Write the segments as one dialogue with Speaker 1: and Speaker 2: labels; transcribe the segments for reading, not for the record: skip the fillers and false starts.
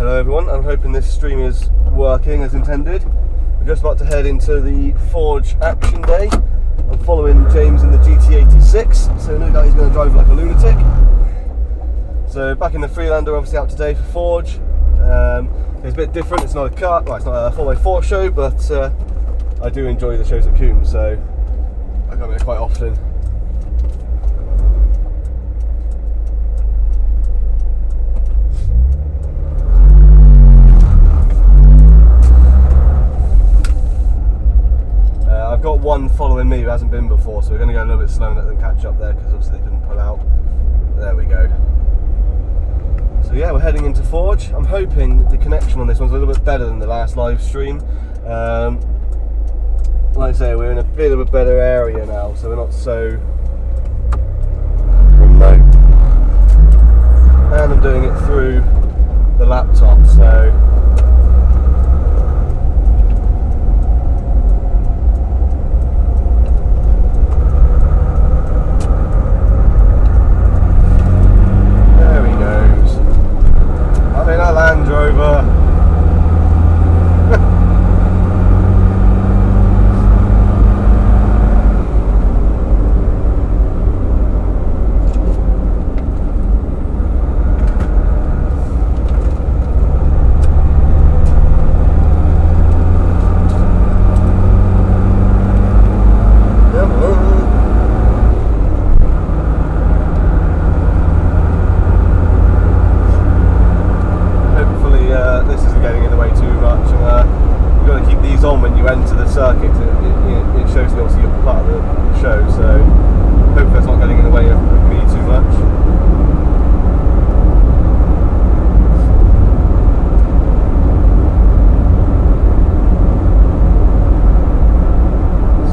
Speaker 1: Hello everyone, I'm hoping this stream is working as intended. We're just about to head into the Forge Action Day. I'm following James in the GT86, so no doubt he's going to drive like a lunatic. So back in the Freelander, obviously out today for Forge. It's a bit different, it's not a car, well it's not a 4x4 show, but I do enjoy the shows at Coombs, so I come here quite often. I've got one following me who hasn't been before, so we're going to go a little bit slow and let them catch up there because obviously they couldn't pull out. There we go. So yeah, we're heading into Forge. I'm hoping the connection on this one's a little bit better than the last live stream. Like I say, we're in a bit of a better area now, so we're not so remote. And I'm doing it through the laptop, so Land Rover. This isn't getting in the way too much, and you've got to keep these on when you enter the circuit. It shows you obviously you're part of the show, so hopefully it's not getting in the way of me too much.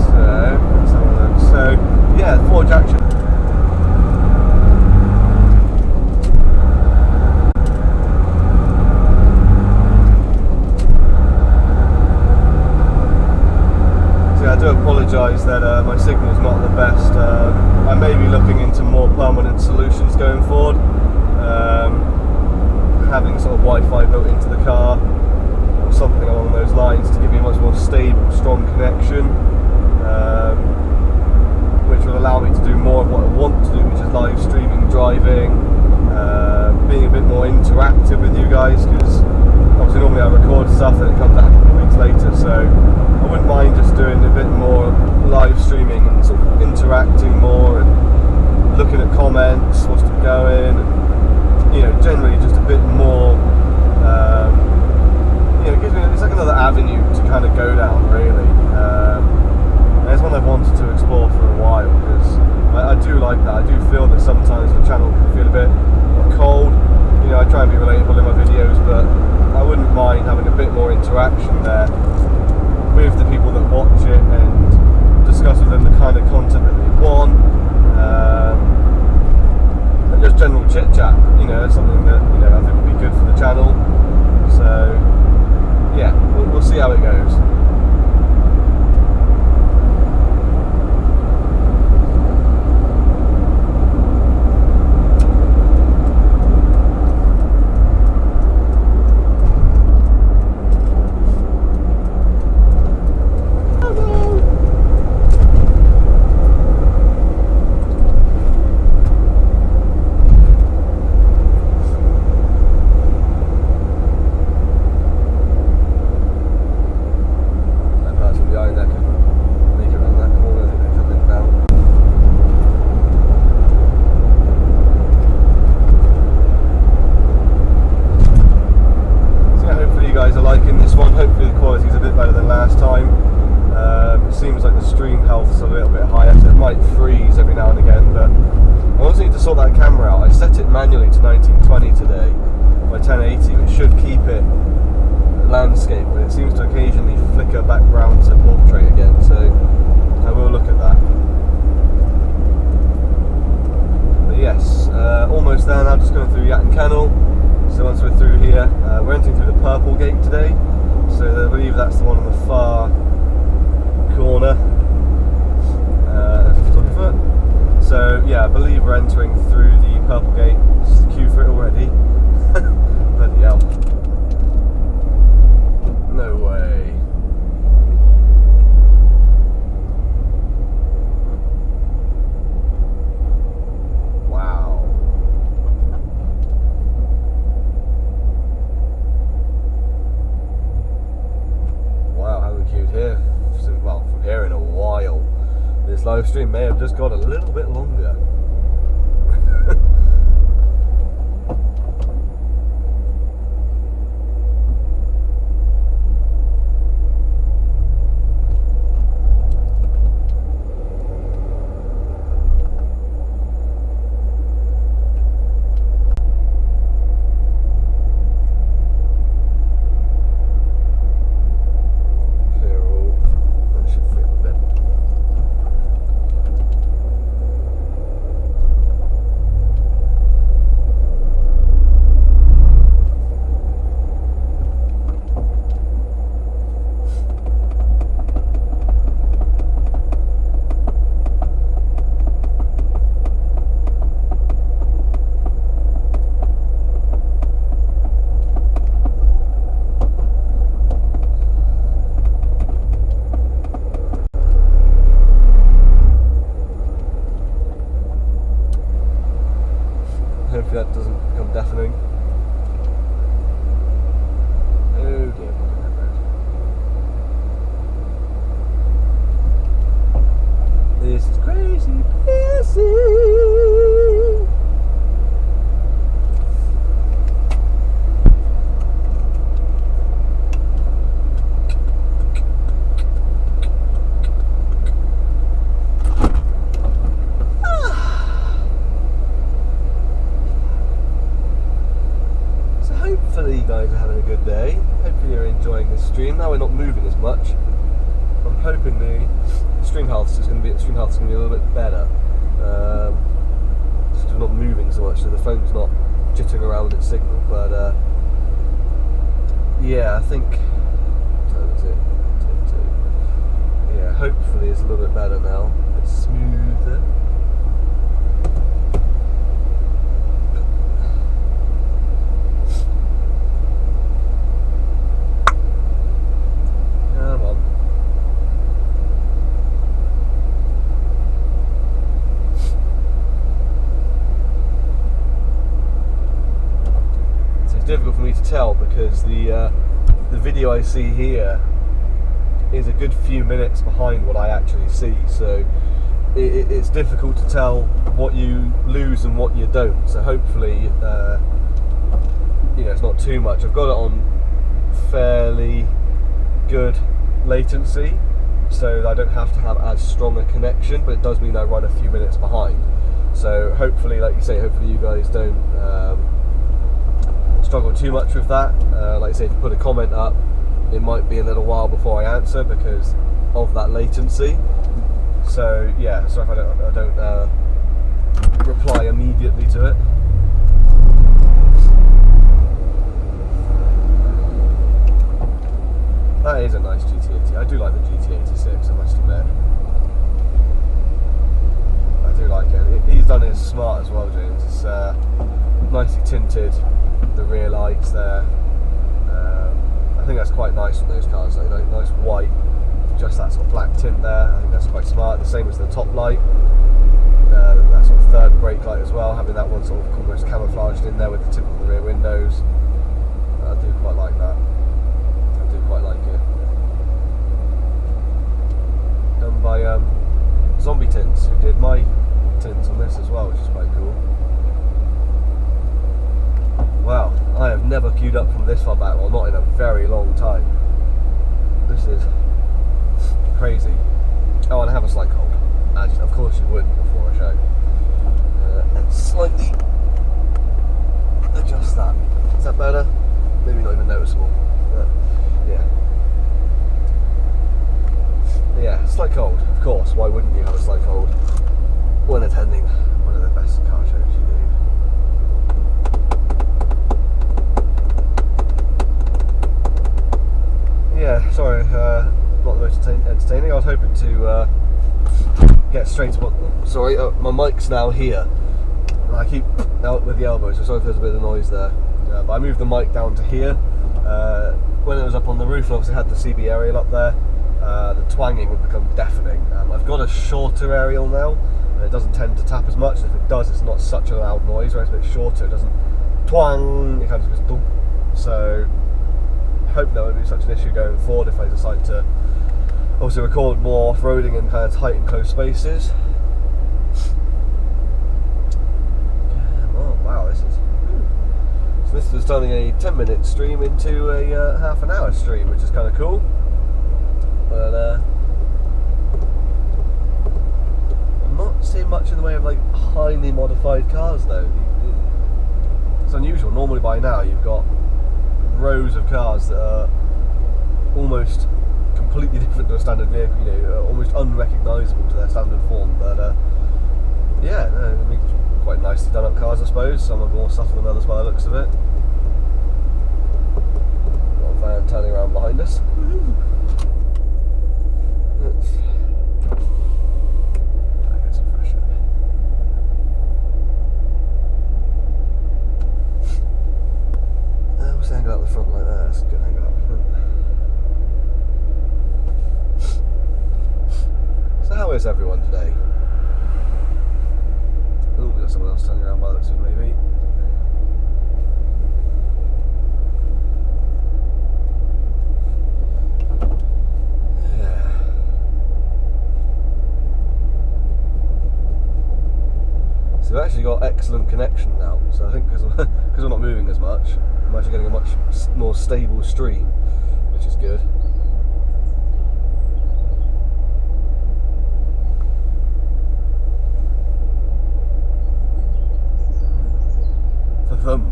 Speaker 1: So let's have a look. So yeah, Forge Action. I do apologise that my signal's not the best. I may be looking into more permanent solutions going forward. Having sort of Wi-Fi built into the car or something along those lines to give you a much more stable, strong connection, which will allow me to do more of what I want to do, which is live streaming, driving, being a bit more interactive with you guys, because obviously normally I record stuff and it comes out a couple of weeks later, so I wouldn't mind just doing a bit more live streaming and sort of interacting more and looking at comments, what's going, and generally just a bit more. It gives me, it's like another avenue to kind of go down, really. And it's one I've wanted to explore for a while, because I do like that. I do feel that sometimes the channel can feel a bit cold. I try and be relatable in my videos, but I wouldn't mind having a bit more interaction there with the people that watch it and discuss with them the kind of content that they want, and just general chit chat. It's something that I think would be good for the channel. So yeah, we'll see how it goes. Hopefully the quality is a bit better than last time. It seems like the stream health is a little bit higher, so it might freeze every now and again, but I also need to sort that camera out. I set it manually to 1920 today by 1080, which should keep it landscape, but it seems to occasionally flicker back round to portrait again, so I will look at that. But yes, almost there now, just going through Yatton Kennel. So once we're through here, we're entering through the purple gate today. So I believe that's the one on the far corner. So yeah, I believe we're entering through the purple gate. Just the queue for it already. Bloody hell. stream may have just got a little bit longer. Hopefully that doesn't become deafening. Oh dear, this is crazy pissing. Hopefully you guys are having a good day. Hopefully you're enjoying this stream. Now we're not moving as much. I'm hoping the stream health is going to be a little bit better. Just we're not moving so much, so the phone's not jittering around its signal. But yeah, I think what is it? 2. Yeah, hopefully it's a little bit better now. It's smoother. Difficult for me to tell because the video I see here is a good few minutes behind what I actually see, so it's difficult to tell what you lose and what you don't. So hopefully, it's not too much. I've got it on fairly good latency, so I don't have to have as strong a connection, but it does mean I run a few minutes behind. So hopefully, like you say, hopefully you guys don't struggle too much with that. Like I say, if you put a comment up, it might be a little while before I answer because of that latency. So yeah, sorry if I don't reply immediately to it. That is a nice GT80. I do like the GT86, I must admit. I do like it. He's done his smart as well, James. It's nicely tinted. The rear lights there. I think that's quite nice on those cars, though. Nice white, just that sort of black tint there. I think that's quite smart. The same as the top light, that sort of third brake light as well, having that one sort of almost camouflaged in there with the tint on the rear windows. I do quite like that. I do quite like it. Done by Zombie Tints, who did my tints on this as well, which is quite cool. Wow, I have never queued up from this far back, well, not in a very long time. This is crazy. Oh, and I have a slight cold. As of course you would before a show. And slightly adjust that. Is that better? Maybe not even noticeable. But yeah. Yeah, slight cold, of course. Why wouldn't you have a slight cold when attending one of the best car shows you do? Yeah, sorry, not the most entertaining. I was hoping to get straight to what. Sorry, my mic's now here. And I keep out with the elbows, so sorry if there's a bit of noise there. But I moved the mic down to here. When it was up on the roof, obviously had the CB aerial up there. The twanging would become deafening. I've got a shorter aerial now, and it doesn't tend to tap as much. If it does, it's not such a loud noise. Whereas it's a bit shorter, it doesn't twang. It kind of just goes. So. Hope that won't be such an issue going forward if I decide to also record more off-roading in kind of tight and close spaces. is turning a 10-minute stream into a half an hour stream, which is kind of cool. But I'm not seeing much in the way of like highly modified cars though. It's unusual. Normally by now you've got rows of cars that are almost completely different to a standard vehicle, you know, almost unrecognisable to their standard form. But yeah, no, I mean, quite nicely done up cars, I suppose. Some are more subtle than others by the looks of it. Got a van turning around behind us. Get some fresh air. What's the angle out the front like that? That's a good angle out the front. So how is everyone today? Oh, we got someone else turning around by the looks of it, maybe. Yeah. So we've actually got excellent connection now. So I think because we're not moving as much, I'm actually getting a much more stable stream, which is good. Them.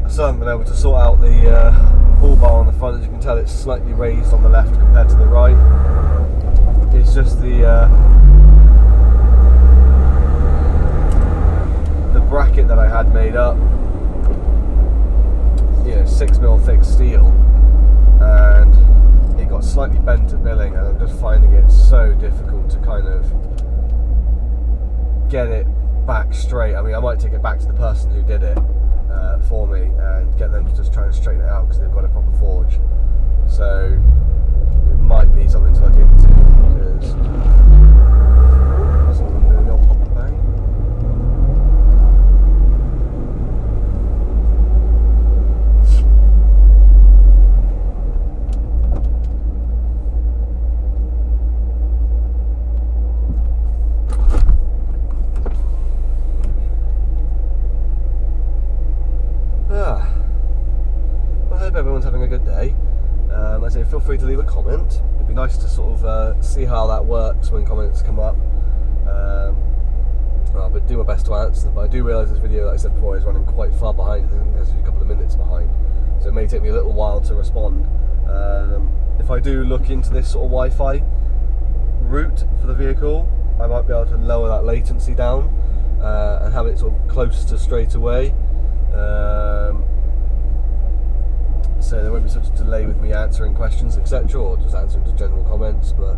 Speaker 1: So I haven't been able to sort out the bull bar on the front. As you can tell, it's slightly raised on the left compared to the right. It's just the bracket that I had made up, you know, 6mm thick steel, and it got slightly bent at milling, and I'm just finding it so difficult to kind of get it back straight. I mean, I might take it back to the person who did it for me and get them to just try and straighten it out because they've got a proper forge. So it might be something to look into because someone doing the old pop and bang. Everyone's having a good day. I say feel free to leave a comment. It'd be nice to sort of see how that works when comments come up. But do my best to answer them. But I do realise this video, like I said before, is running quite far behind. I think there's a couple of minutes behind, so it may take me a little while to respond. If I do look into this sort of Wi-Fi route for the vehicle, I might be able to lower that latency down and have it sort of close to straight away. So there won't be such a delay with me answering questions, etc., or just answering to general comments. But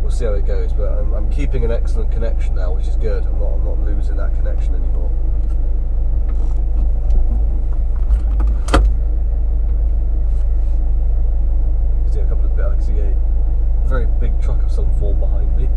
Speaker 1: we'll see how it goes. But I'm keeping an excellent connection now, which is good. I'm not losing that connection anymore. See a couple of bits. I can see a very big truck of some form behind me.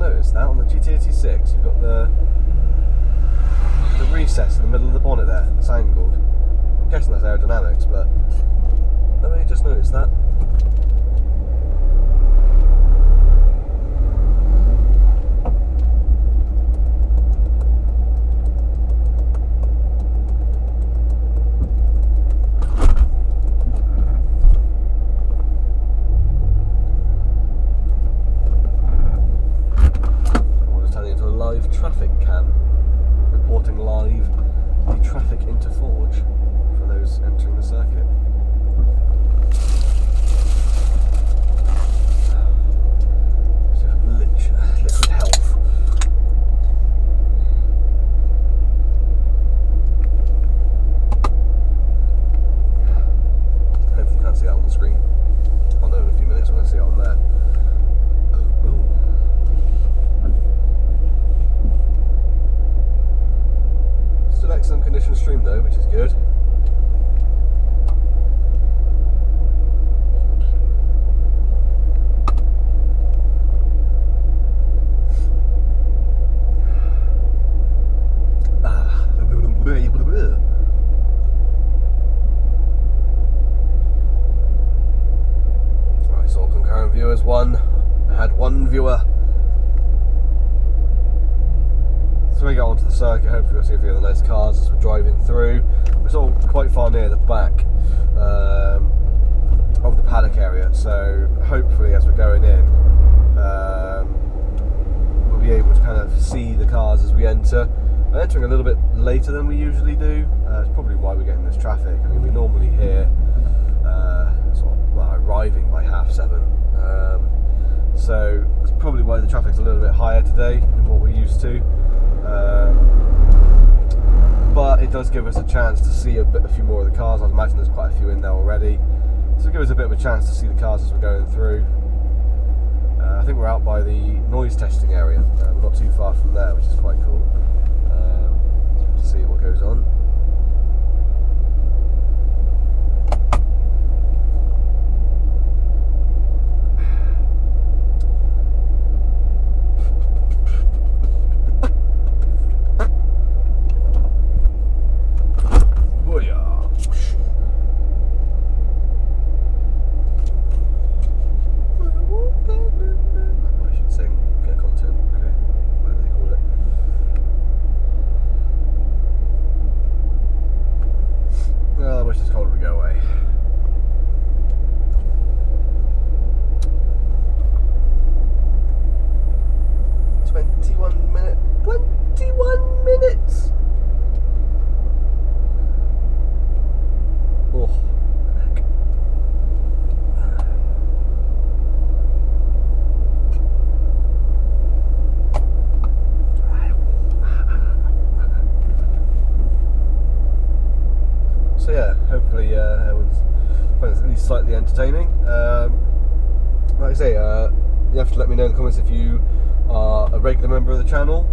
Speaker 1: noticed that on the GT86 you've got the recess in the middle of the bonnet there, it's angled. I'm guessing that's aerodynamics, but I've only just noticed that. Traffic cam, reporting live the traffic into Forge for those entering the circuit. Liquid health. Hopefully you can't see that on the screen. I'll know in a few minutes when I see it on there. Excellent condition stream though, which is good. Right, so concurrent viewers one. I had one viewer. So we get onto the circuit, hopefully we'll see a few of the nice cars as we're driving through. We're sort of quite far near the back of the paddock area, so hopefully as we're going in, we'll be able to kind of see the cars as we enter. We're entering a little bit later than we usually do. It's probably why we're getting this traffic. I mean, we normally hear arriving by 7:30. So that's probably why the traffic's a little bit higher today than what we're used to. But it does give us a chance to see a few more of the cars. I imagine there's quite a few in there already, so give us a bit of a chance to see the cars as we're going through. I think we're out by the noise testing area. We're not too far from there, which is quite cool to see what goes on. So yeah, hopefully everyone's finds it at least slightly entertaining. Like I say, you have to let me know in the comments if you are a regular member of the channel,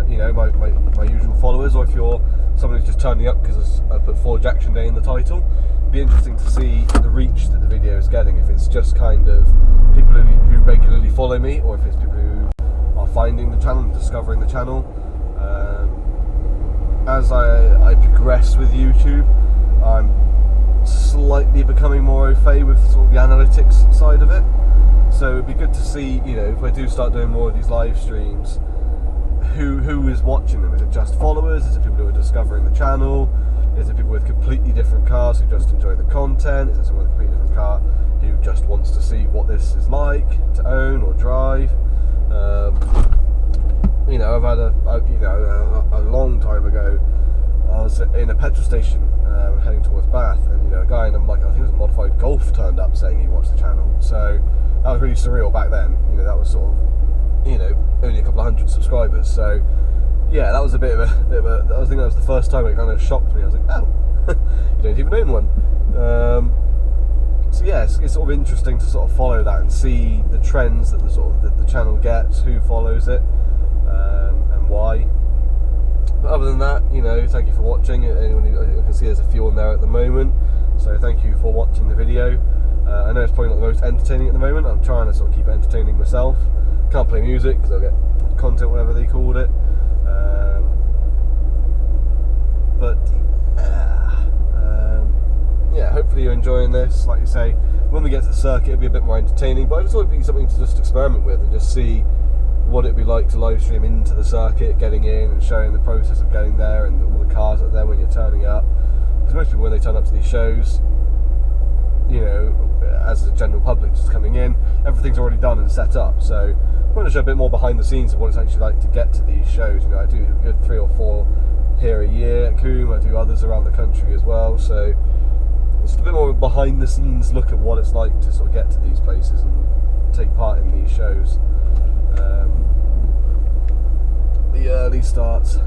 Speaker 1: you know, my usual followers, or if you're someone who's just turning up because I put Forge Action Day in the title. It'd be interesting to see the reach that the video is getting, if it's just kind of people who regularly follow me, or if it's people who are finding the channel and discovering the channel. As I progress with YouTube, I'm slightly becoming more au fait with sort of the analytics side of it. So it'd be good to see, you know, if I do start doing more of these live streams, who is watching them. Is it just followers? Is it people who are discovering the channel? Is it people with completely different cars who just enjoy the content? Is it someone with a completely different car who just wants to see what this is like to own or drive? You know, I've had a long time ago, I was in a petrol station heading towards Bath, and you know, a guy in I think it was a modified Golf turned up saying he watched the channel. So that was really surreal back then. You know, that was sort of, you know, only a couple of hundred subscribers. So yeah, that was a bit of a I think that was the first time it kind of shocked me. I was like, oh, you don't even own one. So yeah, it's sort of interesting to sort of follow that and see the trends that the channel gets, who follows it, and why. But other than that, you know, thank you for watching. Anyone you can see there's a few on there at the moment, so thank you for watching the video. I know it's probably not the most entertaining at the moment. I'm trying to sort of keep it entertaining myself, Can't play music because I'll get content, whatever they called it. But yeah, hopefully you're enjoying this. Like you say, when we get to the circuit, it'll be a bit more entertaining. But I just thought it'd be something to just experiment with and just see what it'd be like to live stream into the circuit, getting in and showing the process of getting there and all the cars that are there when you're turning up. Because most people, when they turn up to these shows, you know, as the general public just coming in, everything's already done and set up. So I want to show a bit more behind the scenes of what it's actually like to get to these shows. You know, I do a good 3 or 4 here a year at Coombe. I do others around the country as well. So it's a bit more of a behind the scenes look at what it's like to sort of get to these places and take part in these shows. The early starts.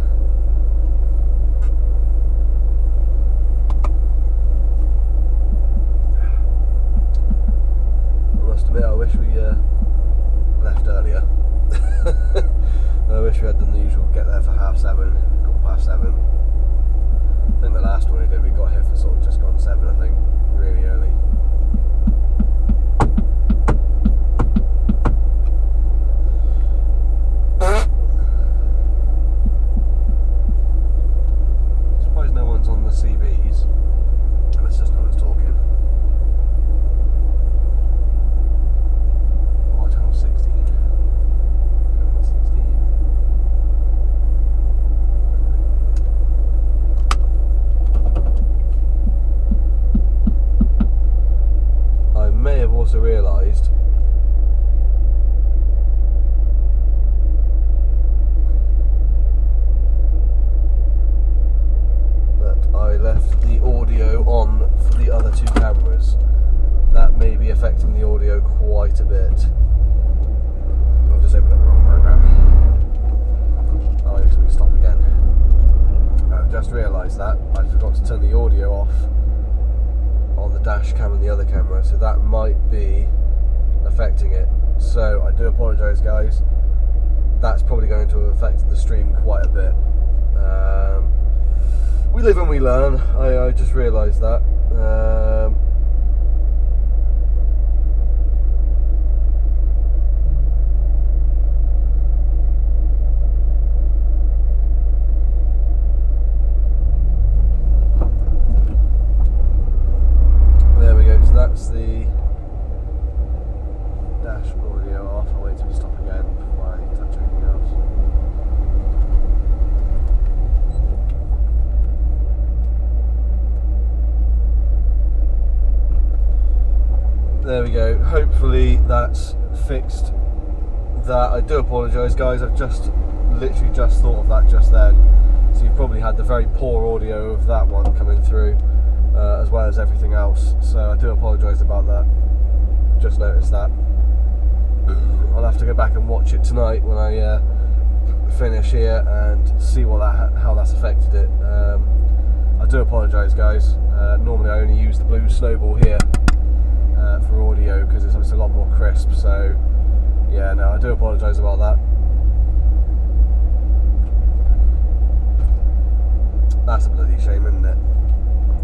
Speaker 1: I must admit, I wish we left earlier. I wish we had done the usual get there for 7:30, 7:15. I think the last one we did, we got here for sort of just gone 7, I think, really early. Surprised no one's on the CBs, unless just no one's talking. Oh, channel 16. Channel 16. I may have also realised that I left the audio on for the other 2 cameras. That may be affecting the audio quite a bit. I'll just open up the wrong program. I'll wait until we stop again. I've just realised that I forgot to turn the audio off on the dash cam and the other camera, so that might be affecting it. So I do apologise, guys. That's probably going to have affected the stream quite a bit. We live and we learn. I just realised that. There we go. So that's the dash audio off. I'll wait till we stop again before I touch anything else. There we go. Hopefully that's fixed that. I do apologise, guys. I've just literally just thought of that just then. So you've probably had the very poor audio of that one coming through, as well as everything else. So I do apologise about that. Just noticed that. I'll have to go back and watch it tonight when I finish here and see what how that's affected it. I do apologise, guys. Normally I only use the Blue Snowball here for audio because it's a lot more crisp. So yeah, no, I do apologise about that. That's a bloody shame, isn't it?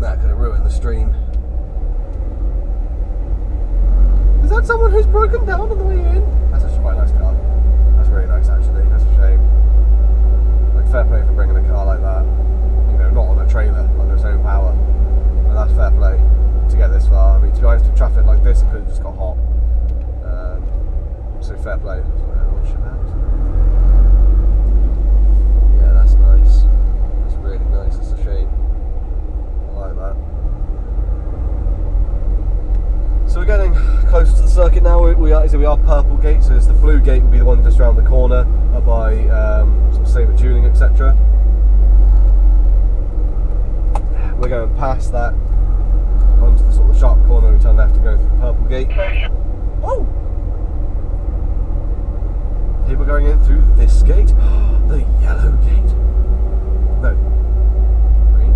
Speaker 1: That could have ruined the stream. Is that someone who's broken down on the way in? That's actually quite a nice car. That's really nice, actually. That's a shame. Like, fair play for bringing a car like that. You know, not on a trailer, on its own power. And that's fair play to get this far. I mean, to be honest, with traffic like this, it could have just got hot. So fair play. Yeah, that's nice. That's really nice. It's a shame. I like that. So we're getting close to the circuit now. We are Purple Gate, so it's the Blue Gate will be the one just around the corner, up by sort of Sabre Tuning, etc. We're going past that onto the sort of sharp corner. We turn left and go through the Purple Gate. Oh! Here we're going in through this gate. The yellow gate. No. Green?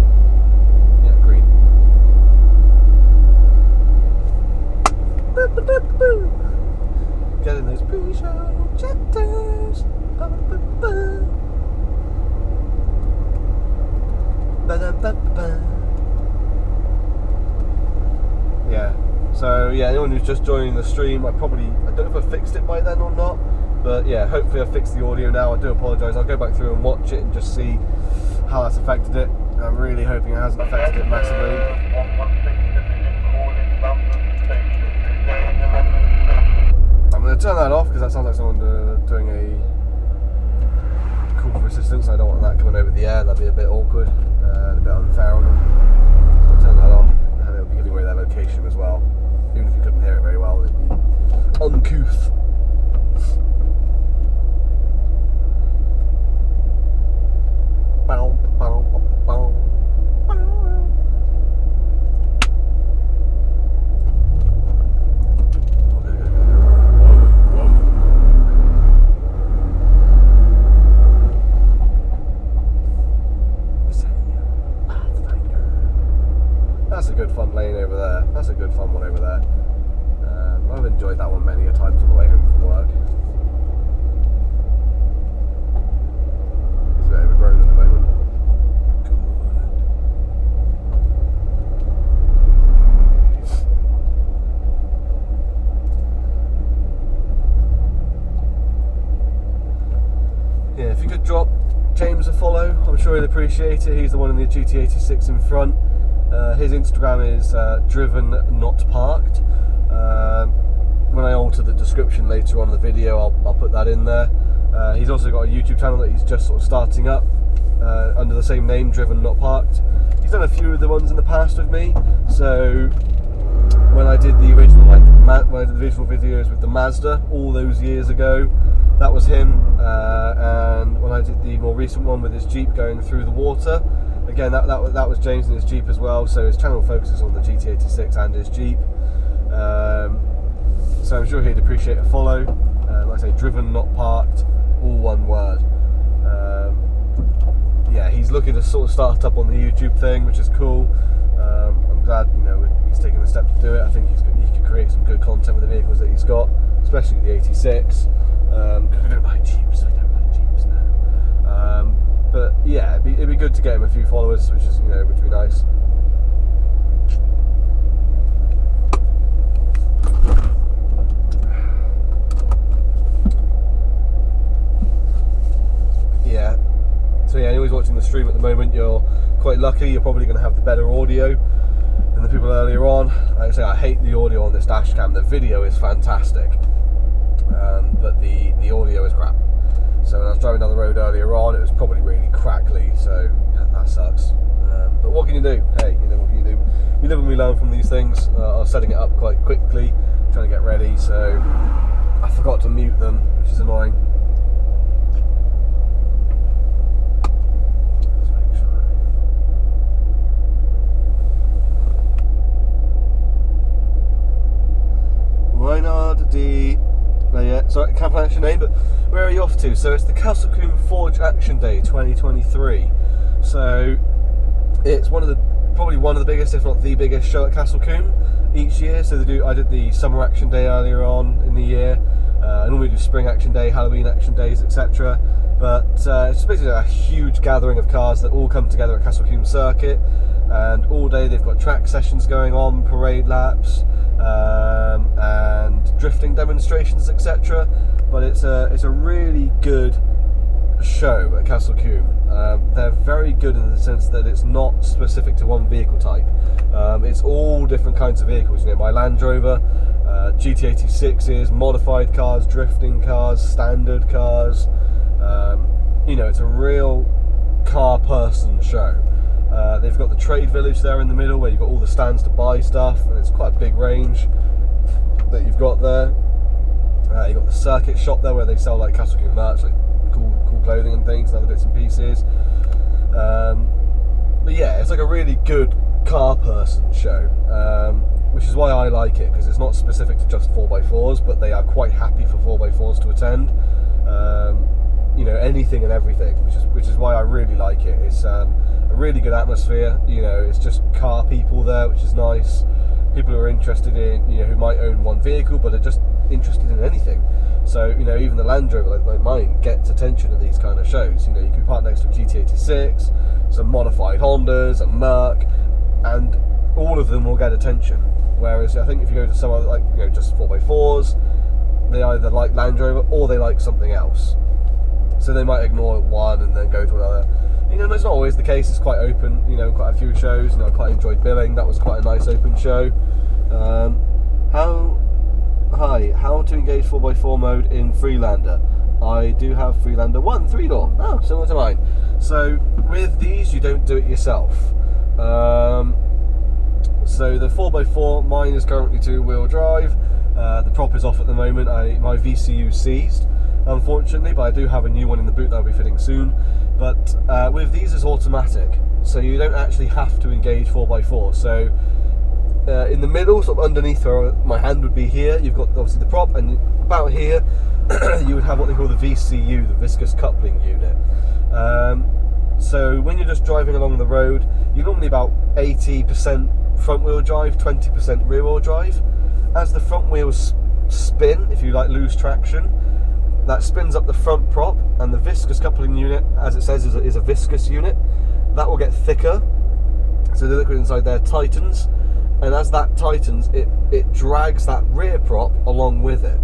Speaker 1: Yeah, green. Getting those pre-show jitters. Yeah. So yeah, anyone who's just joining the stream, I don't know if I fixed it by then or not. But yeah, hopefully I've fixed the audio now. I do apologise. I'll go back through and watch it and just see how that's affected it. I'm really hoping it hasn't affected it massively. I'm going to turn that off because that sounds like someone doing a call for assistance. I don't want that coming over the air. That'd be a bit awkward and a bit unfair on them. I'll turn that off, and it'll be giving away their location as well. Even if you couldn't hear it very well, it'd be uncouth. That's a good fun lane over there. That's a good fun one over there. I've enjoyed that one many a times on the way home from work. It's a bit overgrown at the moment. Good. Yeah, if you could drop James a follow, I'm sure he'll appreciate it. He's the one in the GT86 in front. His Instagram is driven not parked. When I alter the description later on in the video, I'll put that in there. He's also got a YouTube channel that he's just sort of starting up under the same name, Driven Not Parked. He's done a few of the ones in the past with me. So when I did the original when I did the visual videos with the Mazda all those years ago, that was him. And when I did the more recent one with his Jeep going through the water, again that was James and his Jeep as well. So his channel focuses on the GT86 and his Jeep. So I'm sure he'd appreciate a follow. Like I say, Driven Not Parked, all one word. Yeah, he's looking to sort of start up on the YouTube thing, which is cool. I'm glad he's taking the step to do it. I think he could create some good content with the vehicles that he's got, especially the 86. Because we don't like Jeeps. We don't like Jeeps now. But yeah, it'd be good to get him a few followers, which would be nice. Yeah. So yeah, anyone who's watching the stream at the moment, you're quite lucky. You're probably going to have the better audio than the people earlier on. Like I say, I hate the audio on this dash cam. The video is fantastic, but the audio is crap. So when I was driving down the road earlier on, it was probably really crackly. So yeah, that sucks. But what can you do? Hey, what can you do? We live and we learn from these things. I was setting it up quite quickly, trying to get ready, so I forgot to mute them, which is annoying. Reinhard D. Sorry, I can't pronounce your name, but where are you off to? So it's the Castle Combe Forge Action Day 2023. So it's probably one of the biggest, if not the biggest, show at Castle Combe each year. So I did the Summer Action Day earlier on in the year. I normally do Spring Action Day, Halloween Action Days, etc. But it's basically a huge gathering of cars that all come together at Castle Combe Circuit, and all day they've got track sessions going on, parade laps, and drifting demonstrations, etc. But it's a really good show at Castle Combe. They're very good in the sense that it's not specific to one vehicle type. It's all different kinds of vehicles. My Land Rover, GT86s, modified cars, drifting cars, standard cars. It's a real car person show. They've got the trade village there in the middle where you've got all the stands to buy stuff, and it's quite a big range that you've got there. You've got the circuit shop there where they sell like Castle Combe merch, like cool clothing and things and other bits and pieces. But yeah, it's like a really good car person show, which is why I like it, because it's not specific to just 4x4s, but they are quite happy for 4x4s to attend. Anything and everything, which is why I really like it. It's a really good atmosphere. It's just car people there, which is nice. People who are interested in, who might own one vehicle but are just interested in anything. So even the Land Rover like mine gets attention at these kind of shows. You can be parked next to a GT86, some modified Hondas, a Merc, and all of them will get attention. Whereas I think if you go to some other just 4x4s, they either like Land Rover or they like something else. So they might ignore one and then go to another. You know, that's not always the case. It's quite open, you know, quite a few shows. You know, I quite enjoyed Billing. That was quite a nice open show. How to engage 4x4 mode in Freelander? I do have Freelander 1 3-door. Oh, similar to mine. So with these, you don't do it yourself. So the 4x4, mine is currently 2-wheel drive. The prop is off at the moment. My VCU seized, unfortunately, but I do have a new one in the boot that I'll be fitting soon. But with these, it's automatic, so you don't actually have to engage 4x4. So in the middle, sort of underneath where my hand would be here, you've got obviously the prop, and about here you would have what they call the VCU, the viscous coupling unit. So when you're just driving along the road, you're normally about 80% front wheel drive, 20% rear wheel drive. As the front wheels spin, if you like lose traction, that spins up the front prop, and the viscous coupling unit, as it says, is a viscous unit. That will get thicker, so the liquid inside there tightens, and as that tightens, it drags that rear prop along with it.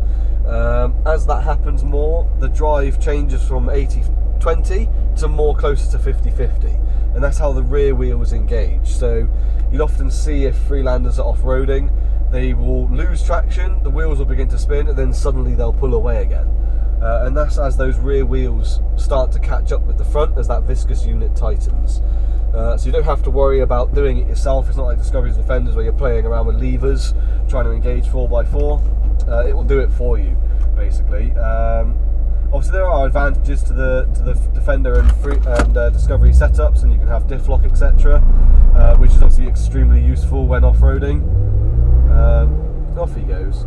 Speaker 1: As that happens more, the drive changes from 80-20 to more closer to 50-50, and that's how the rear wheels engage. So you'll often see if Freelanders are off-roading, they will lose traction, the wheels will begin to spin, and then suddenly they'll pull away again. And that's as those rear wheels start to catch up with the front as that viscous unit tightens. So you don't have to worry about doing it yourself. It's not like Discovery's Defenders where you're playing around with levers trying to engage 4x4. It will do it for you, basically. Obviously there are advantages to the Defender and Discovery setups, and you can have diff lock, etc., which is obviously extremely useful when off-roading. Off he goes.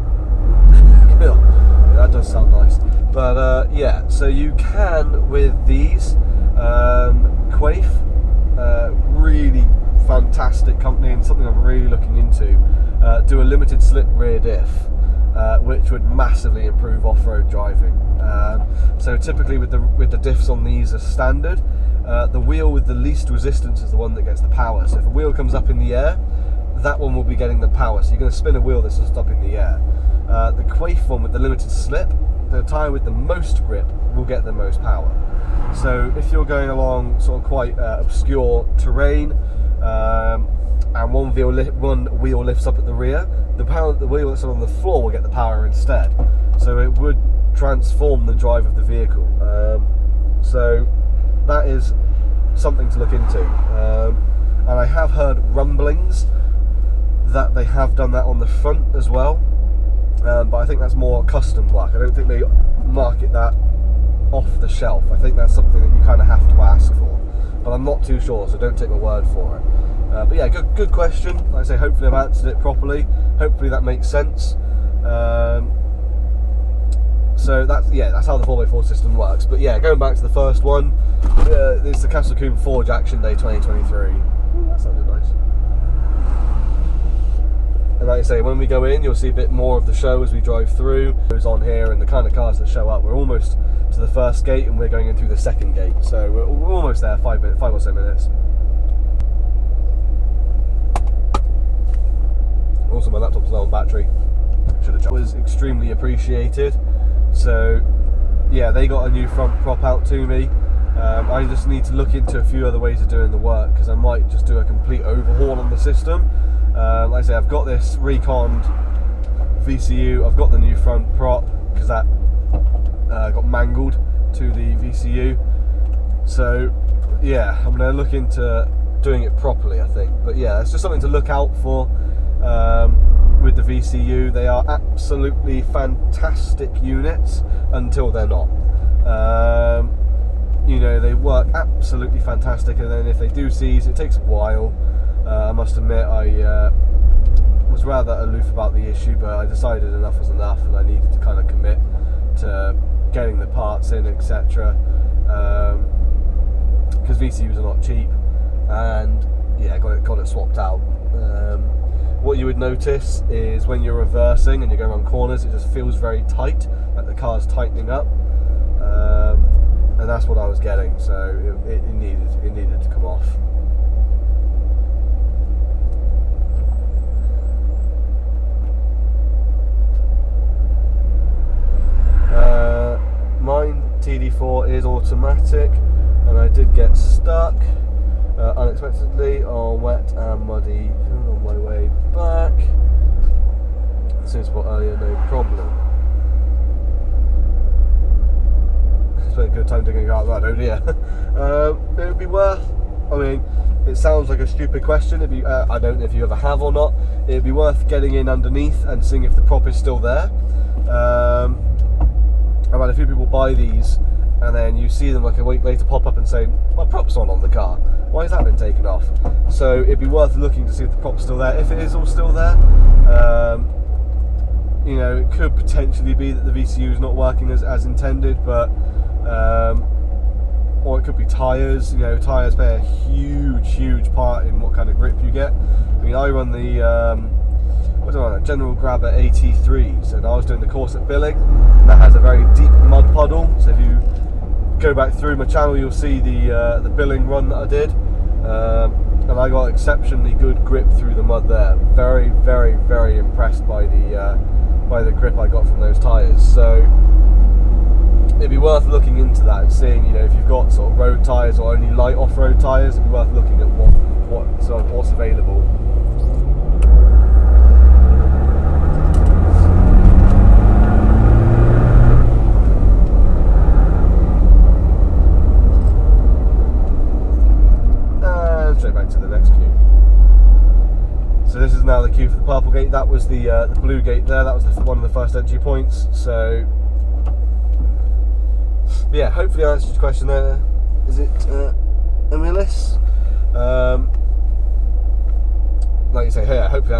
Speaker 1: That does sound nice. But yeah, so you can, with these, Quaife, really fantastic company and something I'm really looking into, do a limited slip rear diff, which would massively improve off-road driving. So typically with the diffs on these as standard, the wheel with the least resistance is the one that gets the power. So if a wheel comes up in the air, that one will be getting the power. So you're going to spin a wheel that's just up in the air. The Quaife one with the limited slip, the tyre with the most grip will get the most power. So if you're going along sort of quite obscure terrain, and one wheel lifts up at the rear, the wheel that's on the floor will get the power instead. So it would transform the drive of the vehicle. So that is something to look into. And I have heard rumblings that they have done that on the front as well. But I think that's more custom work. I don't think they market that off the shelf. I think that's something that you kind of have to ask for, but I'm not too sure, so don't take my word for it. But yeah, good question. Like I say, hopefully I've answered it properly. Hopefully that makes sense. So that's how the 4x4 system works. But yeah, going back to the first one, it's the Castle Combe Forge Action Day 2023. Ooh, that sounded nice. And like I say, when we go in, you'll see a bit more of the show as we drive through. It goes on here and the kind of cars that show up. We're almost to the first gate and we're going in through the second gate. So we're almost there, 5 or so minutes. Also, my laptop's low on battery. Should have checked. Was extremely appreciated. So yeah, they got a new front prop out to me. I just need to look into a few other ways of doing the work, because I might just do a complete overhaul on the system. Like I say, I've got this reconned VCU, I've got the new front prop because that got mangled to the VCU. So yeah, I'm going to look into doing it properly, I think. But yeah, it's just something to look out for with the VCU. They are absolutely fantastic units until they're not. You know, they work absolutely fantastic, and then if they do seize, it takes a while. I must admit, I was rather aloof about the issue, but I decided enough was enough, and I needed to kind of commit to getting the parts in, etc. Because VCUs are not cheap, and yeah, got it swapped out. What you would notice is when you're reversing and you're going around corners, it just feels very tight, like the car's tightening up, and that's what I was getting. So it needed to come off. TD4 is automatic, and I did get stuck unexpectedly on wet and muddy on my way back. Same spot earlier, no problem. It's been a good time digging out that, oh dear. It would be worth, I mean, it sounds like a stupid question. It'd be, I don't know if you ever have or not. It'd be worth getting in underneath and seeing if the prop is still there. I've had a few people buy these, and then you see them like a week later pop up and say, my prop's not on the car. Why has that been taken off? So it'd be worth looking to see if the prop's still there. If it is all still there, you know, it could potentially be that the VCU is not working as intended, but or it could be tyres. You know, tyres play a huge part in what kind of grip you get. I mean, I run the General Grabber AT3s, and I was doing the course at Billing, and that has a very deep mud puddle. So if you go back through my channel, you'll see the Billing run that I did, and I got exceptionally good grip through the mud there. Very impressed by the grip I got from those tyres. So it'd be worth looking into that and seeing, you know, if you've got sort of road tyres or only light off-road tyres. It'd be worth looking at what's available. Straight back to the next queue. So this is now the queue for the purple gate. That was the blue gate there. That was one of the first entry points. So yeah, hopefully I answered your question there. Is it Emilis? Like you say, hey, hopefully I